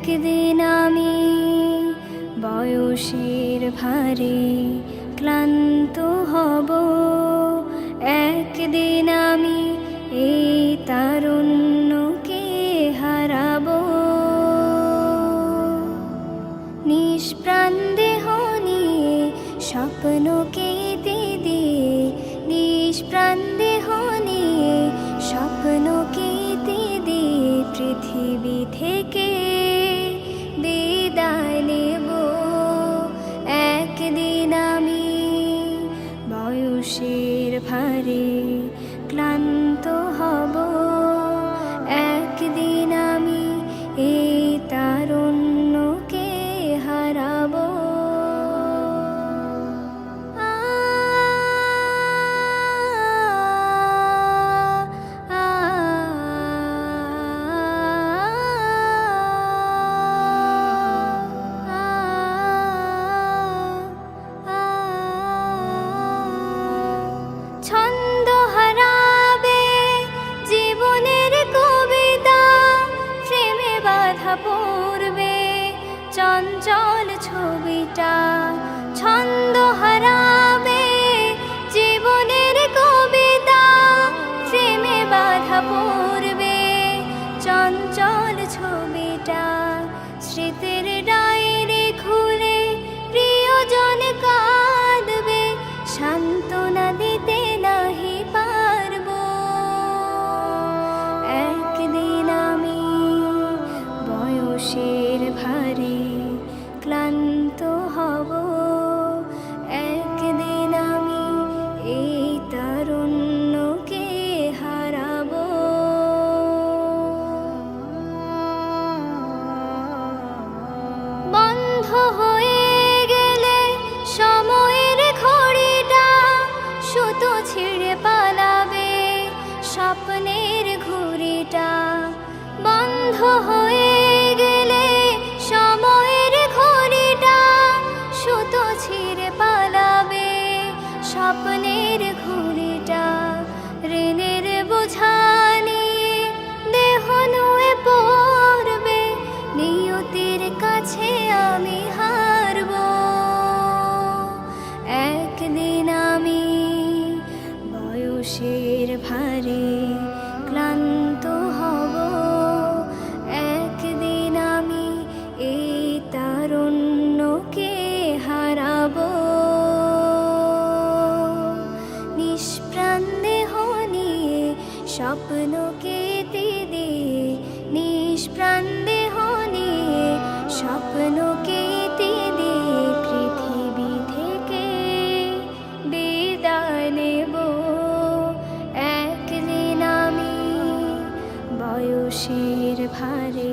একদিন আমি বয়সের ভারে ক্লান্ত হব, একদিন আমি এই তারুণ্যকে হারাবো। নিষ্প্রাণ দেহ নিয়ে স্বপ্নকে দিয়ে, নিষ্প্রাণ দেহ নিয়ে স্বপ্নকে দিয়ে পৃথিবী থেকে বিদায় নেব। একদিন আমি বয়সের ভারে ক্লান্ত হব, একদিন আমি এই তারুণ্যকে হারাবো। ছন্দ হারাবে জীবনের কবিতা, প্রেমে বাধা পড়বে চঞ্চল ছবিটা। ছন্দ হারাবে জীবনের কবিতা, প্রেমে বাধা পড়বে চঞ্চল ছবিটা। স্মৃতির ডায়েরি খুলে প্রিয়জন কাঁদবে, সান্ত্বনা দিতে নাহি পারবো। একদিন আমি বয়সের ভারে ক্লান্ত হব, একদিন আমি এই তারুণ্যকে হারাবো। বন্ধ হয়ে গেলে সময়ের ঘড়িটা, সুতো ছিঁড়ে পালাবে স্বপ্নের ঘুড়িটা। বন্ধ হয়ে গেলে সময়ের ঘড়িটা, সুতো ছিঁড়ে পালাবে স্বপ্নের ঘুড়িটা। ঋণের বোঝা নিয়ে দেহ নুয়ে পড়বে, নিয়তির কাছে আমি হারবো। একদিন আমি বয়সের ভারে ক্লান্ত হব, একদিন আমি এই তারুণ্যকে হারাবো। নিষ্প্রাণ দেহ নিয়ে স্বপ্নকে দিয়ে, নিষ্প্রাণ দেহ নিয়ে স্বপ্নকে দিয়ে পৃথিবী থেকে বিদায় নেব। একদিন আমি বয়সের ভারে